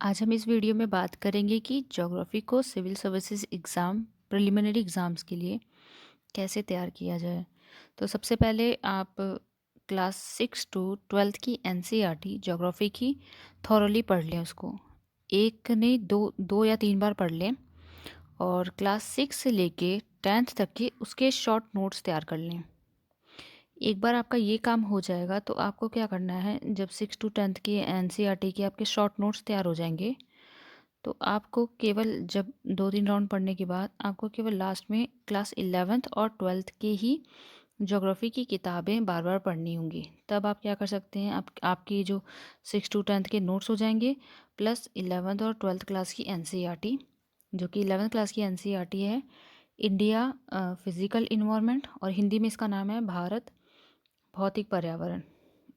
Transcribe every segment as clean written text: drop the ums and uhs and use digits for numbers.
आज हम इस वीडियो में बात करेंगे कि ज्योग्राफी को civil services exam preliminary exams के लिए कैसे तैयार किया जाए। तो सबसे पहले आप क्लास 6 to 12 की एनसीईआरटी ज्योग्राफी की थॉरली पढ़ लें। उसको एक नहीं दो दो या तीन बार पढ़ लें और क्लास 6 से लेके 10th तक के उसके शॉर्ट नोट्स तैयार कर लें। एक बार आपका ये काम हो जाएगा तो आपको क्या करना है, जब 6 to 10th की एनसीईआरटी के आपके शॉर्ट नोट्स तैयार हो जाएंगे तो आपको केवल जब 2-3 राउंड पढ़ने के बाद आपको केवल लास्ट में क्लास 11th और 12th के ही ज्योग्राफी की किताबें बार बार पढ़नी होंगी। तब आप क्या कर सकते हैं, आपकी जो 6 to 10th के नोट्स हो जाएंगे प्लस 11th और 12th क्लास की एनसीईआरटी, जो कि 11th क्लास की एनसीईआरटी है इंडिया फिजिकल इन्वायरमेंट और हिंदी में इसका नाम है भारत भौतिक पर्यावरण।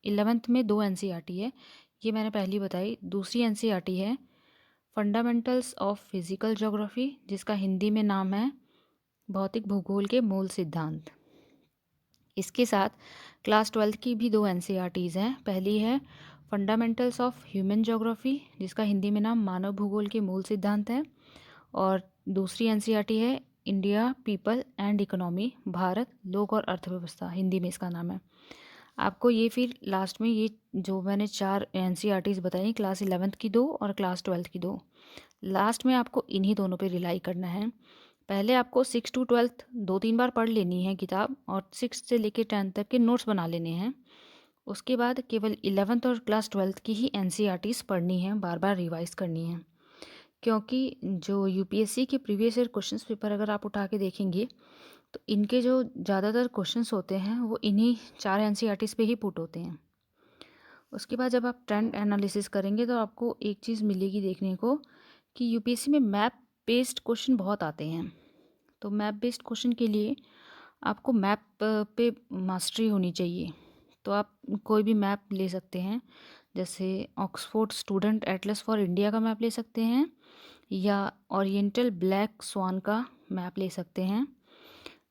11th में 2 एनसीईआरटी है, ये मैंने पहली बताई। दूसरी एनसीईआरटी है फंडामेंटल्स ऑफ फिजिकल ज्योग्राफी, जिसका हिंदी में नाम है भौतिक भूगोल के मूल सिद्धांत। इसके साथ क्लास 12th की भी 2 एनसीईआरटीज़ हैं। पहली है फंडामेंटल्स ऑफ ह्यूमन ज्योग्राफी, जिसका हिंदी में नाम मानव भूगोल के मूल सिद्धांत है। और दूसरी एनसीईआरटी है India people and economy, Bharat लोक और अर्थव्यवस्था, हिंदी में इसका नाम है। आपको ये फिर लास्ट में ये जो मैंने 4 एनसीईआरटीज़ बताई, क्लास 11th की 2 और क्लास 12th की 2, लास्ट में आपको इन्हीं दोनों पे रिलाई करना है। पहले आपको 6 to 12 2-3 बार पढ़ लेनी है किताब और 6 से लेकर 10 तक के नोट्स बना लेने हैं। उसके बाद केवल 11th और क्लास 12th की ही एनसीईआरटीज़ पढ़नी है, बार बार रिवाइज करनी है। क्योंकि जो यूपीएससी के प्रीवियस ईयर क्वेश्चंस पेपर अगर आप उठा के देखेंगे तो इनके जो ज़्यादातर क्वेश्चंस होते हैं वो इन्हीं 4 एनसीईआरटीज़ पे ही पुट होते हैं। उसके बाद जब आप ट्रेंड एनालिसिस करेंगे तो आपको एक चीज़ मिलेगी देखने को कि यूपीएससी में मैप बेस्ड क्वेश्चन बहुत आते हैं। तो मैप बेस्ड क्वेश्चन के लिए आपको मैप पे मास्टरी होनी चाहिए। तो आप कोई भी मैप ले सकते हैं, जैसे Oxford student Atlas for India का मैप ले सकते हैं या ओरिएंटल ब्लैक स्वान का मैप ले सकते हैं।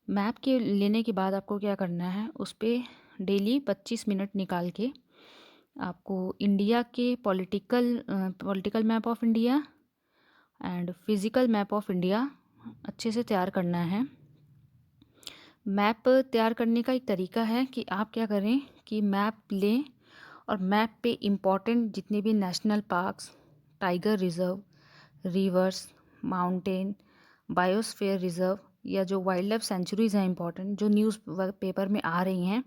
मैप के लेने के बाद आपको क्या करना है, उस पर डेली 25 मिनट निकाल के आपको इंडिया के political map of India and physical map of India अच्छे से तैयार करना है। मैप तैयार करने का एक तरीका है कि आप क्या करें कि मैप लें और मैप पे इम्पॉर्टेंट जितने भी national parks, tiger reserve, reverse, mountain, biosphere reserve या जो वाइल्ड लाइफ सेंचुरीज़ हैं इम्पॉर्टेंट, जो न्यूज़ पेपर में आ रही हैं,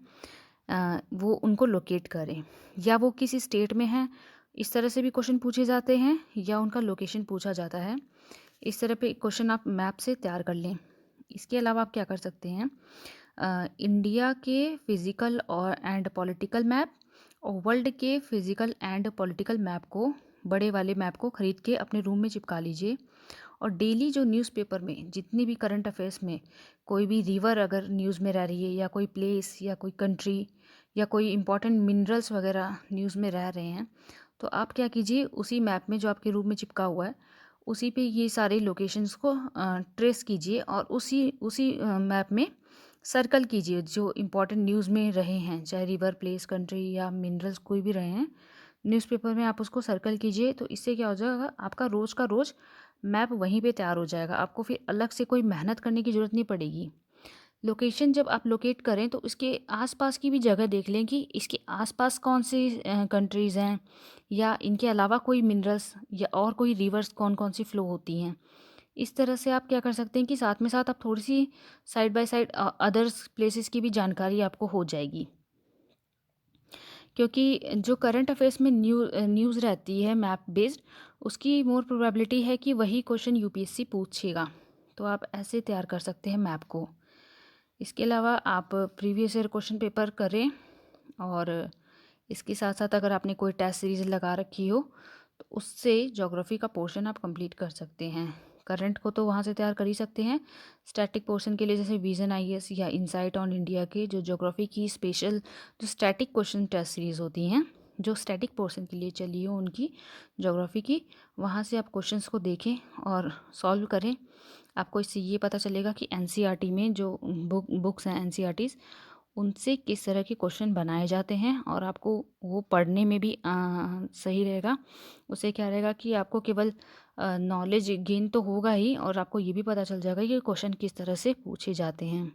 वो उनको लोकेट करें। या वो किसी स्टेट में हैं, इस तरह से भी क्वेश्चन पूछे जाते हैं, या उनका लोकेशन पूछा जाता है। इस तरह पे क्वेश्चन आप मैप से तैयार कर लें। इसके अलावा आप क्या कर सकते हैं, इंडिया के फिज़िकल और एंड पॉलिटिकल मैप और वर्ल्ड के फिज़िकल एंड पॉलिटिकल मैप को, बड़े वाले मैप को ख़रीद के अपने रूम में चिपका लीजिए। और डेली जो न्यूज़पेपर में जितनी भी करंट अफेयर्स में कोई भी रिवर अगर न्यूज़ में रह रही है, या कोई प्लेस या कोई कंट्री या कोई इंपॉर्टेंट मिनरल्स वगैरह न्यूज़ में रह रहे हैं, तो आप क्या कीजिए, उसी मैप में जो आपके रूम में चिपका हुआ है उसी पे ये सारे लोकेशंस को ट्रेस कीजिए और उसी उसी मैप में सर्कल कीजिए जो इम्पोर्टेंट न्यूज़ में रहे हैं, चाहे रिवर, प्लेस, कंट्री या मिनरल्स कोई भी रहे हैं न्यूज़पेपर में, आप उसको सर्कल कीजिए। तो इससे क्या हो जाएगा, आपका रोज़ का रोज़ मैप वहीं पे तैयार हो जाएगा, आपको फिर अलग से कोई मेहनत करने की ज़रूरत नहीं पड़ेगी। लोकेशन जब आप लोकेट करें तो इसके आसपास की भी जगह देख लें कि इसके आसपास कौन सी कंट्रीज़ हैं, या इनके अलावा कोई मिनरल्स या और कोई रिवर्स कौन कौन सी फ़्लो होती हैं। इस तरह से आप क्या कर सकते हैं कि साथ में साथ आप थोड़ी सी side by side others places की भी जानकारी आपको हो जाएगी। क्योंकि जो करंट अफेयर्स में न्यूज़ रहती है मैप बेस्ड, उसकी मोर प्रोबेबिलिटी है कि वही क्वेश्चन यूपीएससी पूछेगा। तो आप ऐसे तैयार कर सकते हैं मैप को। इसके अलावा आप प्रीवियस ईयर क्वेश्चन पेपर करें, और इसके साथ साथ अगर आपने कोई टेस्ट सीरीज़ लगा रखी हो तो उससे ज्योग्राफी का पोर्शन आप कंप्लीट कर सकते हैं। करंट को तो वहाँ से तैयार कर ही सकते हैं। स्टैटिक पोर्शन के लिए जैसे विजन आईएएस या इनसाइट ऑन इंडिया के जो ज्योग्राफी की स्पेशल जो स्टैटिक क्वेश्चन टेस्ट सीरीज़ होती हैं, जो स्टैटिक पोर्शन के लिए चली हो उनकी ज्योग्राफी की, वहाँ से आप क्वेश्चंस को देखें और सॉल्व करें। आपको इससे ये पता चलेगा कि एनसीईआरटी में जो बुक्स हैं एनसीईआरटीज़, उनसे किस तरह के क्वेश्चन बनाए जाते हैं, और आपको वो पढ़ने में भी सही रहेगा। उससे क्या रहेगा कि आपको केवल नॉलेज गेन तो होगा ही, और आपको ये भी पता चल जाएगा कि क्वेश्चन किस तरह से पूछे जाते हैं।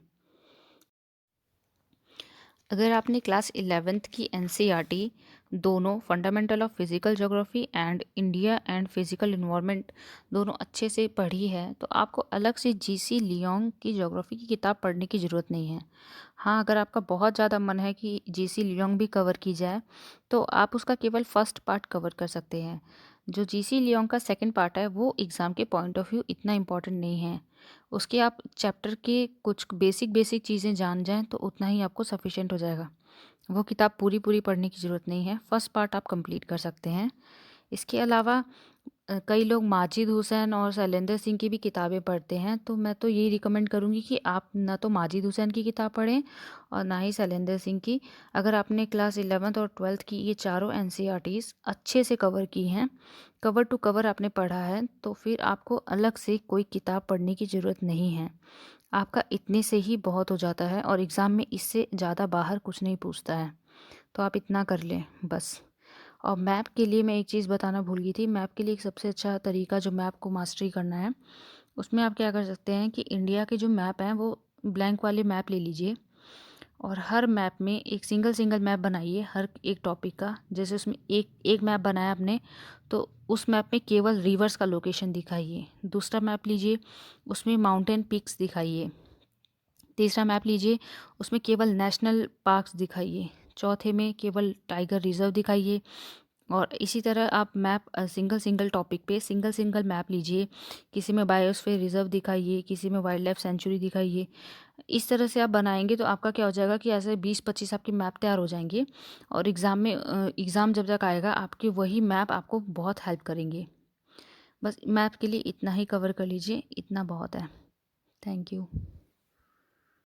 अगर आपने क्लास 11th की एनसीईआरटी दोनों fundamental of physical geography and India and physical environment दोनों अच्छे से पढ़ी है, तो आपको अलग से जीसी लियोंग की ज्योग्राफी की किताब पढ़ने की ज़रूरत नहीं है। हाँ, अगर आपका बहुत ज़्यादा मन है कि जीसी लियोंग भी कवर की जाए, तो आप उसका केवल फर्स्ट पार्ट कवर कर सकते हैं। जो जीसी लियोंग का सेकंड पार्ट है वो एग्ज़ाम के पॉइंट ऑफ व्यू इतना इम्पोर्टेंट नहीं है। उसके आप चैप्टर के कुछ बेसिक बेसिक चीज़ें जान जाएं तो उतना ही आपको सफिशेंट हो जाएगा। वो किताब पूरी पूरी पढ़ने की ज़रूरत नहीं है, फर्स्ट पार्ट आप कंप्लीट कर सकते हैं। इसके अलावा कई लोग माजिद हुसैन और शैलेंद्र सिंह की भी किताबें पढ़ते हैं, तो मैं तो यही रिकमेंड करूँगी कि आप ना तो माजिद हुसैन की किताब पढ़ें और ना ही शैलेंद्र सिंह की। अगर आपने क्लास 11th और 12th की ये चारों एनसीईआरटीज़ अच्छे से कवर की हैं, कवर टू कवर आपने पढ़ा है, तो फिर आपको अलग से कोई किताब पढ़ने की ज़रूरत नहीं है। आपका इतने से ही बहुत हो जाता है, और एग्ज़ाम में इससे ज़्यादा बाहर कुछ नहीं पूछता है। तो आप इतना कर लें बस। और मैप के लिए मैं एक चीज़ बताना भूल गई थी। मैप के लिए एक सबसे अच्छा तरीका जो मैप को मास्टरी करना है, उसमें आप क्या कर सकते हैं कि इंडिया के जो मैप हैं वो ब्लैंक वाले मैप ले लीजिए, और हर मैप में एक सिंगल सिंगल मैप बनाइए हर एक टॉपिक का। जैसे उसमें एक एक मैप बनाया आपने, तो उस मैप में केवल रिवर्स का लोकेशन दिखाइए। दूसरा मैप लीजिए, उसमें माउंटेन पीक्स दिखाइए। तीसरा मैप लीजिए, उसमें केवल नेशनल पार्क्स दिखाइए। चौथे में केवल टाइगर रिजर्व दिखाइए। और इसी तरह आप मैप सिंगल सिंगल टॉपिक पे सिंगल सिंगल मैप लीजिए। किसी में बायोस्फीयर रिजर्व दिखाइए, किसी में वाइल्ड लाइफ सेंचुरी दिखाइए। इस तरह से आप बनाएंगे तो आपका क्या हो जाएगा कि ऐसे 20-25 आपके मैप तैयार हो जाएंगे, और एग्ज़ाम जब तक आएगा आपके वही मैप आपको बहुत हेल्प करेंगे। बस मैप के लिए इतना ही कवर कर लीजिए, इतना बहुत है। Thank you.